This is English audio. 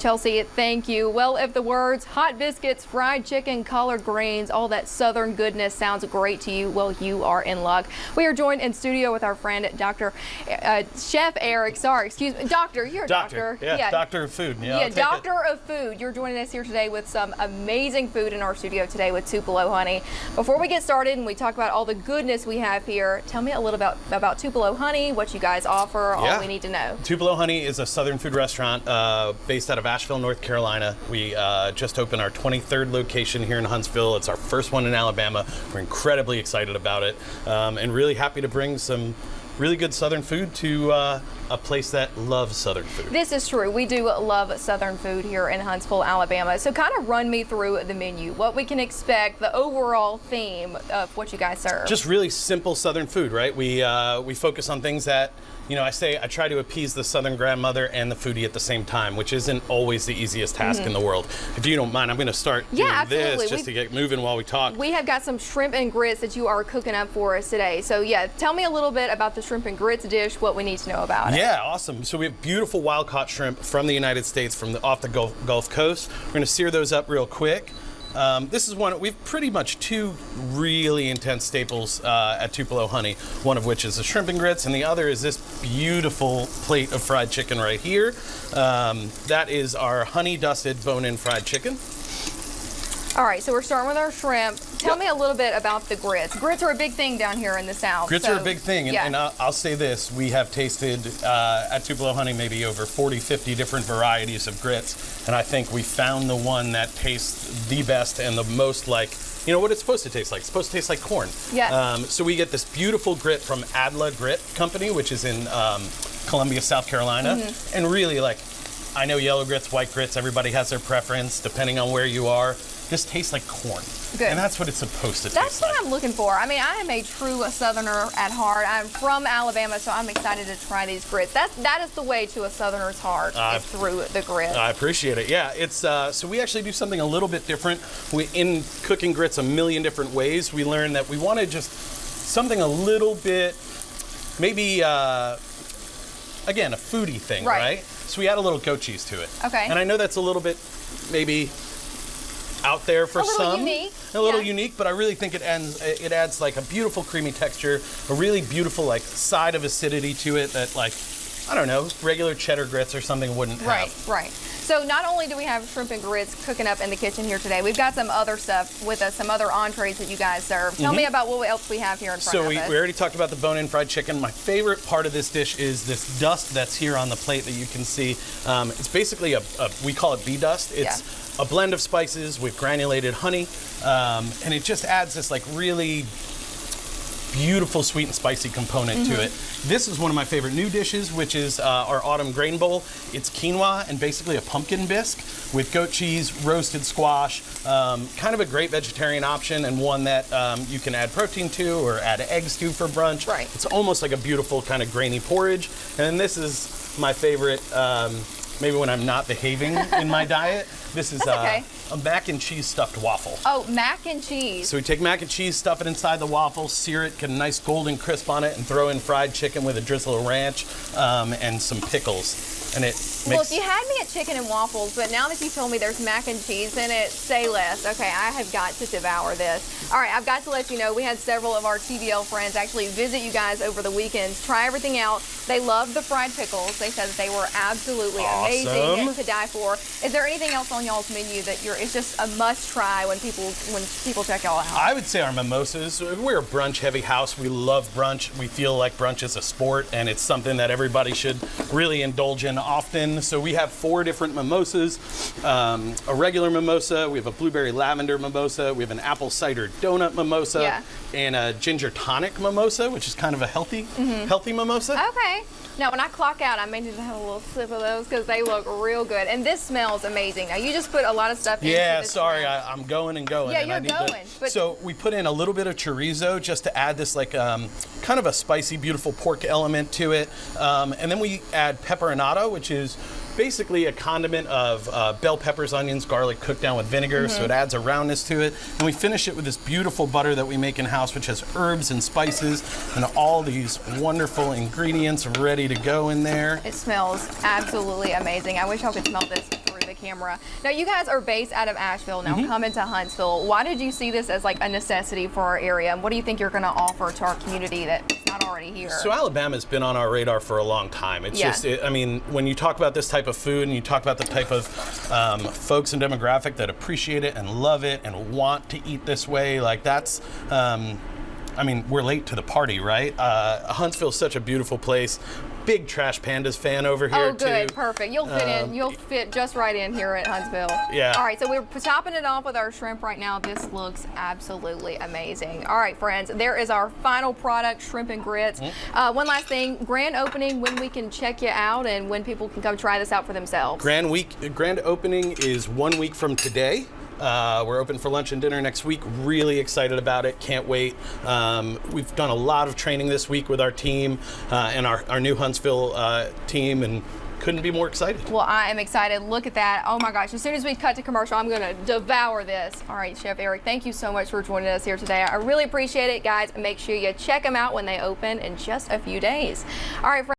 Chelsea, thank you. Well, if the words hot biscuits, fried chicken, collard greens, all that southern goodness sounds great to you, well, you are in luck. We are joined in studio with our friend, Chef Eric. Sorry, excuse me. Doctor, you're a doctor. Yeah, doctor of food. Yeah, doctor of food. You're joining us here today with some amazing food in our studio today with Tupelo Honey. Before we get started and we talk about all the goodness we have here, tell me a little about Tupelo Honey, what you guys offer, all we need to know. Tupelo Honey is a southern food restaurant based out of Asheville, North Carolina. We just opened our 23rd location here in Huntsville. It's our first one in Alabama. We're incredibly excited about it and really happy to bring some really good southern food to a place that loves southern food. This is true. We do love southern food here in Huntsville, Alabama. So kind of run me through the menu, what we can expect, the overall theme of what you guys serve. Just really simple southern food, right? We focus on things that, you know, I try to appease the southern grandmother and the foodie at the same time, which isn't always the easiest task in the world. If you don't mind, I'm going to start doing this just to get moving while we talk. We have got some shrimp and grits that you are cooking up for us today. So yeah, tell me a little bit about the shrimp and grits dish, what we need to know about it. Yeah, awesome. So we have beautiful wild-caught shrimp from the United States, off the Gulf Coast. We're going to sear those up real quick. This is we've pretty much two really intense staples at Tupelo Honey, one of which is the shrimp and grits, and the other is this beautiful plate of fried chicken right here. That is our honey-dusted bone-in fried chicken. All right, so we're starting with our shrimp. Tell me a little bit about the grits. Grits are a big thing down here in the South. Grits are a big thing, and I'll say this. We have tasted at Tupelo Honey maybe over 40, 50 different varieties of grits, and I think we found the one that tastes the best and the most like, you know, what it's supposed to taste like. It's supposed to taste like corn. Yeah. So we get this beautiful grit from Adla Grit Company, which is in Columbia, South Carolina, and really, like, I know yellow grits, white grits, everybody has their preference depending on where you are. This tastes like corn. Good. And that's what it's supposed to taste like. That's what I'm looking for. I mean, I am a true Southerner at heart. I'm from Alabama, so I'm excited to try these grits. That is the way to a Southerner's heart, is through the grits. I appreciate it. Yeah, it's so we actually do something a little bit different. In cooking grits a million different ways, we learned that we wanted just something a little bit, maybe, again, a foodie thing, right? So we add a little goat cheese to it. Okay. And I know that's a little bit, maybe, out there for some, a little unique, but I really think it adds like a beautiful creamy texture, a really beautiful like side of acidity to it that, like, I don't know, regular cheddar grits or something wouldn't have. Right. So not only do we have shrimp and grits cooking up in the kitchen here today, we've got some other stuff with us, some other entrees that you guys serve. Tell me about what else we have here in front of us. So we already talked about the bone-in fried chicken. My favorite part of this dish is this dust that's here on the plate that you can see. It's basically we call it bee dust. It's a blend of spices with granulated honey, and it just adds this like really beautiful sweet and spicy component to it. This is one of my favorite new dishes, which is our autumn grain bowl. It's quinoa and basically a pumpkin bisque with goat cheese, roasted squash, kind of a great vegetarian option and one that you can add protein to or add eggs to for brunch. Right. It's almost like a beautiful kind of grainy porridge. And then this is my favorite, maybe when I'm not behaving in my diet. This is a mac and cheese stuffed waffle. Oh, mac and cheese. So we take mac and cheese, stuff it inside the waffle, sear it, get a nice golden crisp on it, and throw in fried chicken with a drizzle of ranch and some pickles. And it makes... Well, if you had me at chicken and waffles, but now that you told me there's mac and cheese in it, say less. Okay, I have got to devour this. All right, I've got to let you know, we had several of our TVL friends actually visit you guys over the weekends, try everything out. They loved the fried pickles. They said that they were absolutely amazing to die for. Is there anything else on y'all's menu that it's just a must try when people check y'all out? I would say our mimosas. We're a brunch heavy house. We love brunch. We feel like brunch is a sport and it's something that everybody should really indulge in often. So we have 4 different mimosas. A regular mimosa, we have a blueberry lavender mimosa, we have an apple cider donut mimosa, and a ginger tonic mimosa, which is kind of a healthy mimosa. Okay. Now, when I clock out, I may need to have a little sip of those because they look real good. And this smells amazing. Now, you just put a lot of stuff in. Yeah, sorry, I'm going and going. Yeah, you're going. So we put in a little bit of chorizo just to add this like kind of a spicy, beautiful pork element to it. And then we add pepperonata, which is basically a condiment of bell peppers, onions, garlic cooked down with vinegar, so it adds a roundness to it. And we finish it with this beautiful butter that we make in-house, which has herbs and spices and all these wonderful ingredients ready to go in there. It smells absolutely amazing. I wish y'all could smell this through the camera. Now, you guys are based out of Asheville, now coming to Huntsville. Why did you see this as like a necessity for our area? And what do you think you're going to offer to our community that's not already here? So Alabama's been on our radar for a long time. It's just, I mean, when you talk about this type of food and you talk about the type of folks and demographic that appreciate it and love it and want to eat this way, like that's, I mean, we're late to the party, right? Huntsville's such a beautiful place. Big Trash Pandas fan over here, oh, good, too. perfect. You'll fit in. You'll fit just right in here at Huntsville. Yeah. All right, so we're topping it off with our shrimp right now. This looks absolutely amazing. All right, friends, there is our final product, shrimp and grits. One last thing, grand opening, when we can check you out and when people can come try this out for themselves. Grand opening is 1 week from today. We're open for lunch and dinner next week. Really excited about it. Can't wait. We've done a lot of training this week with our team and our new Huntsville team, and couldn't be more excited. Well, I am excited. Look at that. Oh my gosh. As soon as we cut to commercial, I'm going to devour this. All right, Chef Eric, thank you so much for joining us here today. I really appreciate it, guys. Make sure you check them out when they open in just a few days. All right, friends.